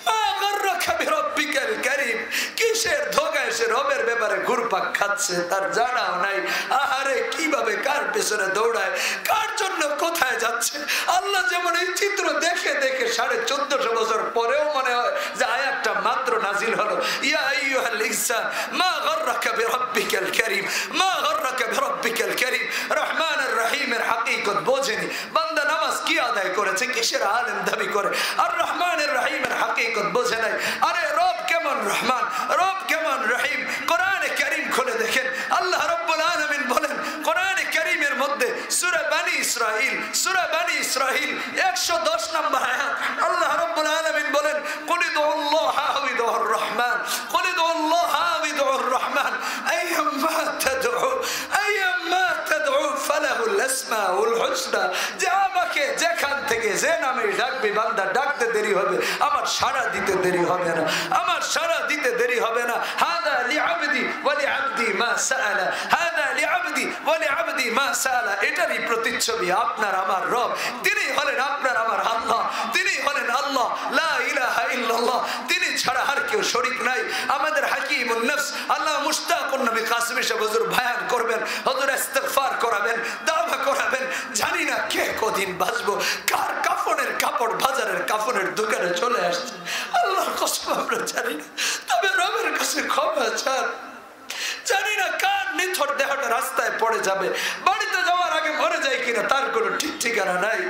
মা গাররাকা বিরাব্বিকাল কারীম। কিসের ধোঁকায় সে রবের ব্যাপারে ঘুরপাক খাচ্ছে তার জানাও নাই। আহারে কিভাবে কার পেছনে দৌড়ায়, কার জন্য কোথায় যাচ্ছে। আল্লাহ যেমন এই চিত্র দেখে দেখে 1450 বছর পরেও মনে হয় যে আয়াতটা মাত্র নাজিল হলো। ইয়া আইয়ুহাল ইনসান মা গাররাকা বিরাব্বিকাল কারীম, মা গাররাকা বিরাব্বিকাল কারীম। রহমানের রহিমের হাকিকত বোঝেনি বান্দা, নামাজ কি আদায় করেছে, কিসের আলেম দাবি করে, আর রহমানের রহিমের হাকিকত বোঝে নাই। আরে রব কেমন রহমান, রব কেমন রহিম, কোরআনে কারীম খুলে দেখেন। আল্লাহ রাব্বুল আলামিন বলেন কোরআনে কারীমের মধ্যে সূরা বানী ইসরাঈল, সূরা বানী ইসরাঈল 110 নম্বর আয়াত, আল্লাহ রাব্বুল আলামিন বলেন কুলিদুল্লাহ আবিদুর রহমান, কুলিদুল্লাহ আবিদুর রহমান আইয়াম্মা তাদউ, আইয়াম্মা তাদউ ফালাহুল আসমাউল হুসনা। যে আমাকে যেখান থেকে যে নামে ডাকবে বান্দা, ডাকতে দেরি হবে, আমার সাড়া দিতে দেরি হবে না, আমার সাড়া দিতে দেরি হবে না। হাদা লিআবদি ওয়া লিআবদি মা সাআলা, হাদা লিআবদি ওয়া লিআবদি মা সাআলা। এটারই প্রতিচ্ছবি আপনার আমার রব। তিনি হলেন আপনার আমার আল্লাহ, তিনি হলেন আল্লাহ, লা ইলাহা ইল্লাল্লাহ। তিনি ছাড়া আর কেউ শরীক নাই। আমাদের হাকিমুন নফস আল্লাহ মুশতাকুন নবী কাসিম সাহেব হুজুর বয়ান করবেন, হুজুর ইস্তিগফার করাবেন, দাওয়া করাবেন। জানি না কে কদিন বাঁচবো, কার কাফনের কাপড় বাজারের কাফনের দোকানে চলে আসছে, আল্লাহর কসম আমরা জানি না। তবে রবের কাছে ক্ষমা চান। জানি না কার নিথর দেহটা রাস্তায় পড়ে যাবে, বাড়িতে যাওয়ার আগে মরে যায় কিনা তার কোনো ঠিক ঠিকানা নাই।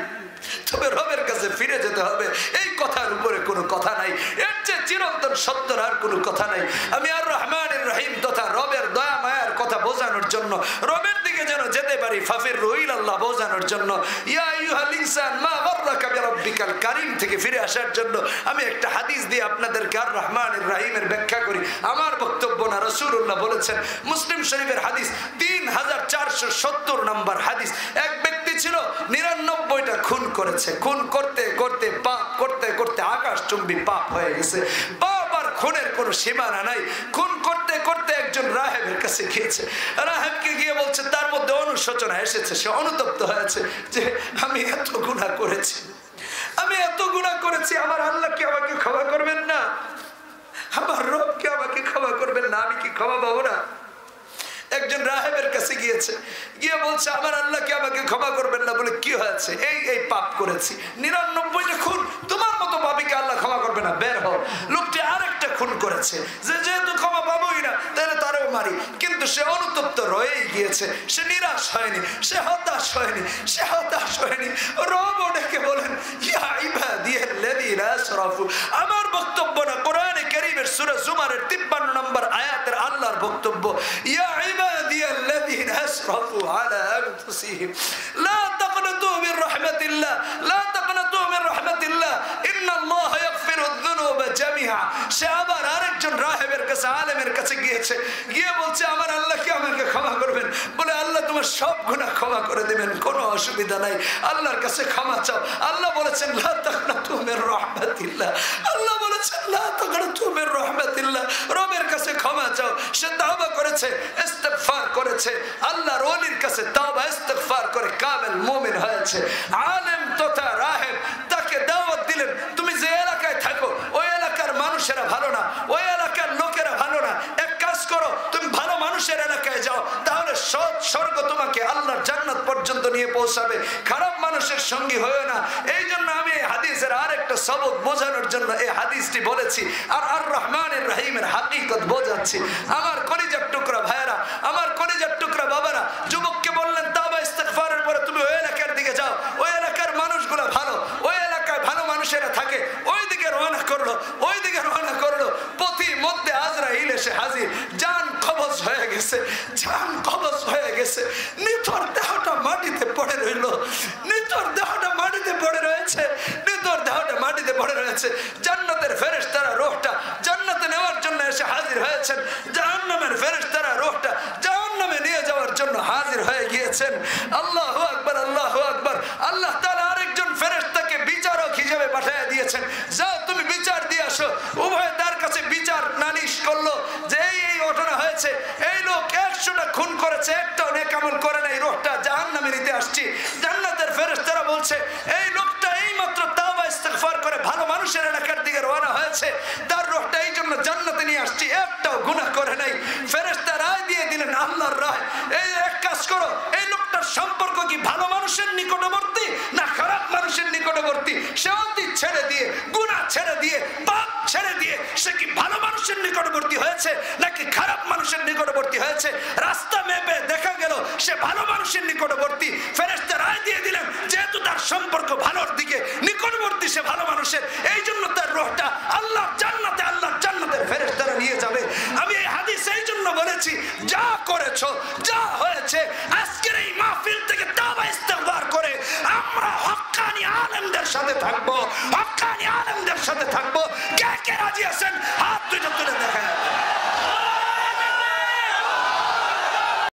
তবে রবের কাছে ফিরে যেতে হবে, এই কথার উপরে কোনো কথা নাই। এর চেয়ে চিরন্তন সত্যের আর কোনো কথা নাই। আমি আর রহমানের রহিম তথা রবের দয়া মায়ার কথা বোঝানোর জন্য, রবের দিকে যেন যেতে পারি ফাফিরু ইলাল্লাহ বোঝানোর জন্য, ইয়া আইয়ুহাল ইনসান মা গাররাকা বিরাব্বিকাল কারীম থেকে ফিরে আসার জন্য আমি একটা হাদিস দিয়ে আপনাদেরকে আর রহমানের রহিমের ব্যাখ্যা করি। আমার বক্তব্য না, রাসূলুল্লাহ বলেছেন, মুসলিম শরীফের হাদিস 3470 নম্বর হাদিস। এক ব্যক্তি ছিল 99টা খুন করেছে, খুন করতে করতে পাপ করতে করতে আকাশচুম্বী পাপ হয়ে গেছে। পাপ আর খুনের কোনো সীমানা নাই। খুন করতে করতে একজন রাহেবের কাছে গিয়েছে, রাহেবকে গিয়ে বলছে, তার মধ্যে অনুশোচনা এসেছে, সে অনুতপ্ত হয়েছে যে আমি এত গুনাহ করেছি, আমি এত গুনাহ করেছি, আমার আল্লাহ কি আমাকে ক্ষমা করবেন না? আমার রব কি আমাকে ক্ষমা করবেন না? আমি কি ক্ষমা পাবো না? একজন রাহেবের কাছে গিয়েছে, গিয়ে বলছে আমার আল্লাহ কি আমাকে ক্ষমা করবেন না? বলে কি হয়েছে? এই এই পাপ করেছি, 99টা খুন, তোমার মতো পাপীকে আল্লাহ ক্ষমা করবে না, বের হও। লোকটি আরেকটা খুন করেছে, যে যেহেতু ক্ষমা পাবোই না তাহলে তারও মারি। কিন্তু সে অনুতপ্ত রয়েই গিয়েছে, সে নিরাশ হয়নি, সে হতাশ হয়নি, সে হতাশ হয়নি। রব ডেকে বলেন ইয়া ইবাদিয়াল্লাযীনা আসরাফু। আমার বক্তব্য না, কোরআনে কারীমের সূরা জুমারের 53 নম্বর আয়াতের আল্লাহর বক্তব্য, ইয়া ইবাদিয়াল্লাযীনা আসরাফু আলা আনফুসিহিম লা তাকনাতু মির রাহমাতিল্লাহ, লা তাকনাতু মির রাহমাতিল্লাহ ইন্নাল্লাহা ইয়াগফিরুয যুনুবা জামিআ। সে আবার আরেকজন রাহেবের কাছে, আলেমের কাছে গিয়েছে, গিয়ে বলছে আমার আল্লাহ কি আমাকে ক্ষমা করবেন? বলে আল্লাহ তোমার সব গুনাহ ক্ষমা করে দিবেন, কোনো অসুবিধা নাই, আল্লাহর কাছে ক্ষমা চাও। আল্লাহ বলেছেন লা তাকনাতু মির রাহমাতিল্লাহ, আল্লাহ বলেছেন লা তাকনাতু মির রাহমাতিল্লাহ, রবের কাছে ক্ষমা চাও। সে তওবা করেছে, ইস্তিগফার করেছে, আল্লাহর ওলির কাছে তওবা ইস্তিগফার করে কামেল মুমিন হয়েছে। আলেম তথা রাহেব তাকে দাওয়াত দিলেন, তুমি যে এলাকায় থাকো ওই এলাকার মানুষেরা ভালো না, ওই এলাকার লোকেরা ভালো না, এক কাজ করো তুমি ভালো মানুষের এলাকায় যাও, তাহলে সৎ স্বর্গ তোমাকে আল্লাহর জান্নাত পর্যন্ত নিয়ে পৌঁছাবে, খারাপ মানুষের সঙ্গী হয়েও না। এই জন্য আমি এই হাদিসের আরেকটা সবক বোঝানোর জন্য এই হাদিসটি বলেছি, আর আর রহমানের রহিমের হাকিকত বোঝাচ্ছি। আমার কলিজার টুকরা ভাইয়েরা, আমার কলিজার টুকরা বাবারা, যুবককে বললেন তাওবা ইস্তিগফারের পরে তুমি ওই এলাকার দিকে যাও, ওই এলাকার মানুষগুলো ভালো, ওই এলাকায় ভালো মানুষেরা থাকে, ওই দিকে রওনা করলো, ওই দিকে রওনা করলো। পথি মধ্যে আজরাইল এসে হাজির, জান কবজ হয়ে গেছে, জান কবজ হয়ে গেছে। নিথর দেহটা মাটিতে পড়ে রইল, নিথর দেহটা মাটিতে পড়ে রয়েছে, নিথর দেহটা মাটিতে হয়েছে, জান্নাতের ফেরেশতারা রূহটা জান্নাতে নেওয়ার জন্য এসে হাজির হয়েছেন, জাহান্নামের ফেরেশতারা রূহটা জাহান্নামে নিয়ে যাওয়ার জন্য হাজির হয়ে গিয়েছেন। আল্লাহু আকবার, আল্লাহু আকবার। আল্লাহ তাআলা আরেকজন ফেরেশতাকে বিচারক হিসেবে পাঠিয়ে দিয়েছেন, যাও তুমি বিচার দিয়ে আসো। উভয় তার কাছে বিচার নালিশ করলো যে এই ঘটনা হয়েছে, এই লোক 100টা খুন করেছে, একটাও নেক আমল করে নাই, রূহটা জাহান্নামে নিতে আসছি। জান্নাতের ফেরেশতারা বলছে এই লোকটা এইমাত্র তাওবা ইস্তিগফার করে ভালো মানুষের এলাকার দিকে রওনা হয়েছে, তার রূহটা এই জন্য জান্নাতে নিয়ে আসছি, একটাও গুনাহ করে নাই। ফেরেশতা রায় দিয়ে দিলেন, আল্লাহর রায়, এই এক কাজ করো, এই লোকটার সম্পর্ক কি ভালো মানুষের নিকটবর্তী না খারাপ মানুষের নিকটবর্তী? সে অতীত ছেড়ে দিয়ে, গুনাহ ছেড়ে দিয়ে, পাপ ছেড়ে দিয়ে সে কি ভালো মানুষের নিকটবর্তী হয়েছে নাকি খারাপ মানুষের নিকটবর্তী হয়েছে? রাস্তা মেপে দেখা গেল সে ভালো মানুষের নিকটবর্তী। ফেরেশতা রায় দিয়ে দিলেন যেহেতু তার সম্পর্ক ভালোর দিকে নিকটবর্তী, সে ভালো মানুষের, এই জন্য তার রূহটা আল্লাহ জান্নাতে, আল্লাহ জান্নাতের ফেরেশতারা নিয়ে যাবে। আমি এই হাদিস এই জন্য বলেছি, যা করেছো, যা হয়েছে, আজকের এই মাহফিল থেকে তাওবা ইস্তিগফার করে আমরা হক্কানি আলেমদের সাথে থাকবো।